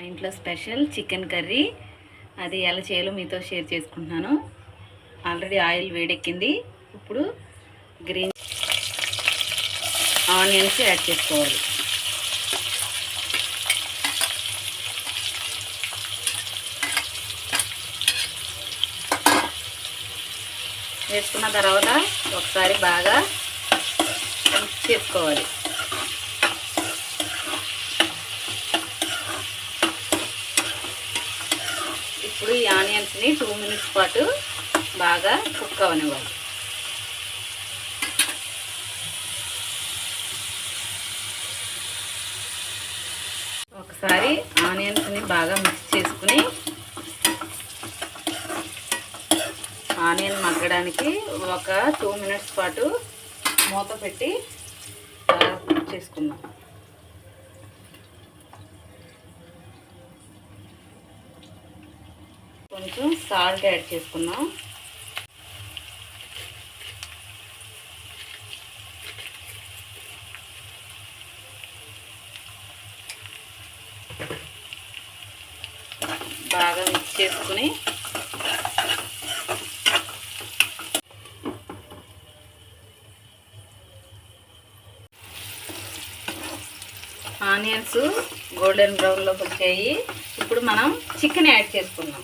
ఇంట్లో special chicken curry అది ఎలా చేయాలో మీతో షేర్ చేసుకుంటున్నాను. ఆల్రెడీ ఆయిల్ వేడెక్కింది. ఇప్పుడు గ్రీన్ ఆనియన్స్ యాడ్ చేసుకోవాలి. వేసుకున్న తర్వాత ఒకసారి బాగా మిక్స్ చేసుకోవాలి. ఇప్పుడు ఈ ఆనియన్స్ని 2 మినిట్స్ పాటు బాగా కుక్ అవనివ్వాలి. ఒకసారి ఆనియన్స్ని బాగా మిక్స్ చేసుకుని ఆనియన్ మగ్గడానికి ఒక 2 మినిట్స్ పాటు మూత పెట్టి కుక్ చేసుకుందాం. కొంచెం సాల్ట్ యాడ్ చేసుకుందాం. బాగా మిక్స్ చేసుకుని ఆనియన్స్ గోల్డెన్ బ్రౌన్లోకి వచ్చాయి. ఇప్పుడు మనం చికెన్ యాడ్ చేసుకుందాం.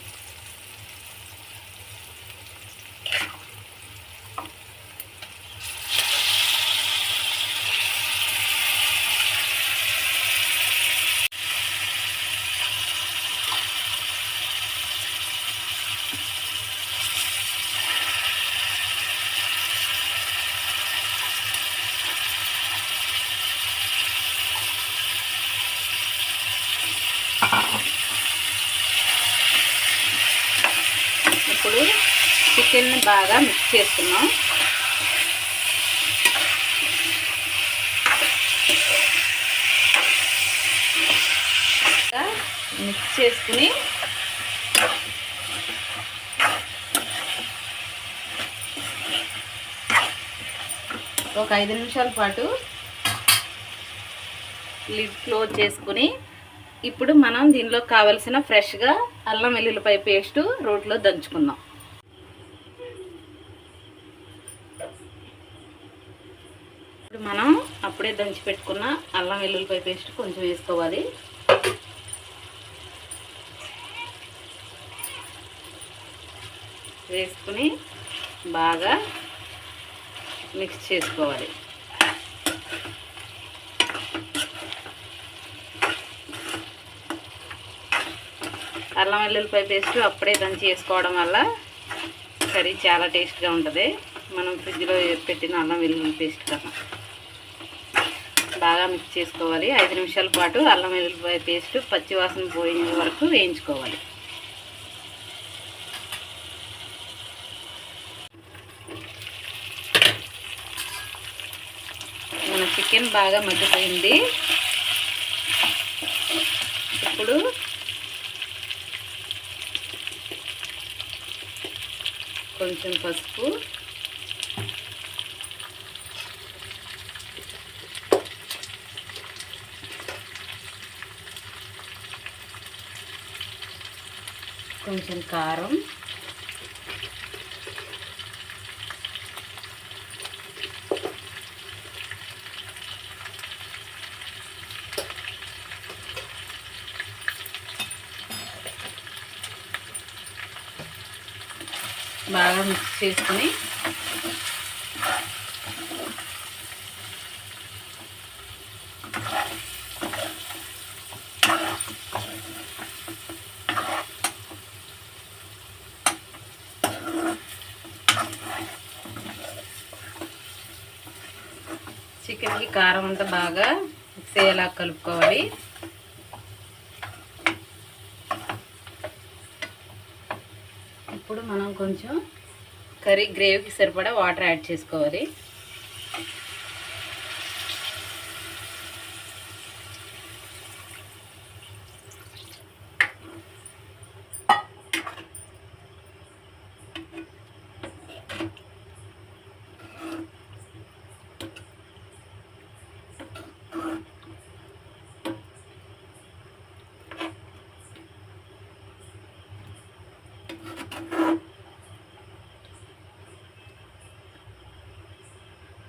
ఇప్పుడు చికెన్ని బాగా మిక్స్ చేసుకున్నాం. మిక్స్ చేసుకుని ఒక 5 నిమిషాల పాటు లిడ్ క్లోజ్ చేసుకుని ఇప్పుడు మనం దీనిలో కావలసిన ఫ్రెష్గా అల్లం వెల్లుల్లిపాయ పేస్టు రోట్లో దంచుకుందాం. ఇప్పుడు మనం అప్పుడే దంచి పెట్టుకున్న అల్లం వెల్లుల్లిపాయ పేస్ట్ కొంచెం వేసుకోవాలి. వేసుకుని బాగా మిక్స్ చేసుకోవాలి. అల్లం వెల్లుల్లిపాయ పేస్ట్ అప్పుడే దంచి వేసుకోవడం వల్ల కర్రీ చాలా టేస్ట్గా ఉంటుంది. మనం ఫ్రిడ్జ్లో పెట్టిన అల్లం వెల్లుల్లి పేస్ట్ కన్నా బాగా మిక్స్ చేసుకోవాలి. 5 నిమిషాల పాటు అల్లం వెల్లుల్లిపాయ పేస్ట్ పచ్చివాసన పోయే వరకు వేయించుకోవాలి. మన చికెన్ బాగా మగ్గిపోయింది. ఇప్పుడు కొంచెం పసుపు, కొంచెం కారం, బాగా మిక్స్ చేసుకుని చికెన్కి కారం అంతా బాగా మిక్స్ అయ్యేలా కలుపుకోవాలి. ఇప్పుడు మనం కొంచెం కర్రీ గ్రేవీకి సరిపడా వాటర్ యాడ్ చేసుకోవాలి.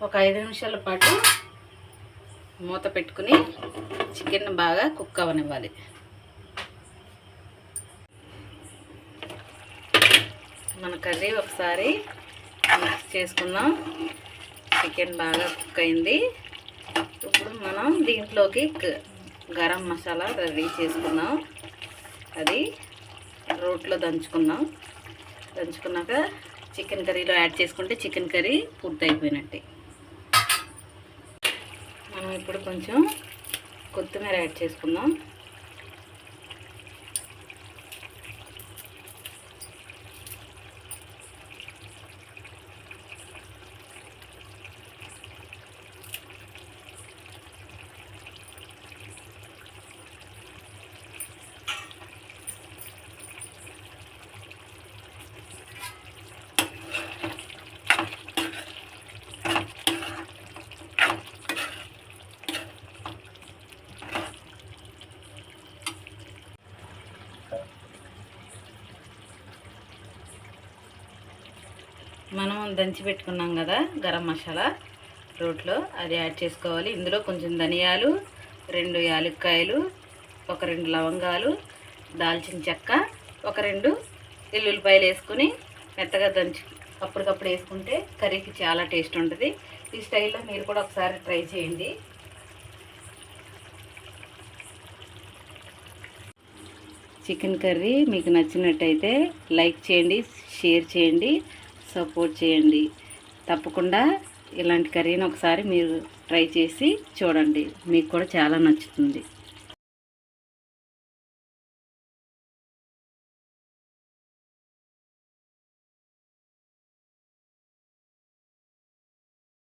ఒక 5 నిమిషాల పాటు మూత పెట్టుకుని చికెన్ బాగా కుక్ అవ్వనివ్వాలి. మన కర్రీ ఒకసారి మిక్స్ చేసుకుందాం. చికెన్ బాగా కుక్ అయింది. ఇప్పుడు మనం దీంట్లోకి గరం మసాలా రెడీ చేసుకుందాం. అది రోట్లో దంచుకున్నాక చికెన్ కర్రీలో యాడ్ చేసుకుంటే చికెన్ కర్రీ పూర్తయిపోయినట్టే. మనం ఇప్పుడు కొంచెం కొత్తిమీర యాడ్ చేసుకుందాం. మనం దంచి పెట్టుకున్నాం కదా గరం మసాలా రోట్లో, అది యాడ్ చేసుకోవాలి. ఇందులో కొంచెం ధనియాలు, 2 యాలక్కాయలు, ఒక 2 లవంగాలు, దాల్చిన చెక్క, ఒక 2 వెల్లుల్లిపాయలు వేసుకుని మెత్తగా దంచి అప్పటికప్పుడు వేసుకుంటే కర్రీకి చాలా టేస్ట్ ఉంటుంది. ఈ స్టైల్లో మీరు కూడా ఒకసారి ట్రై చేయండి. చికెన్ కర్రీ మీకు నచ్చినట్టయితే లైక్ చేయండి, షేర్ చేయండి, సపోర్ట్ చేయండి. తప్పకుండా ఇలాంటి కర్రీని ఒకసారి మీరు ట్రై చేసి చూడండి, మీకు కూడా చాలా నచ్చుతుంది.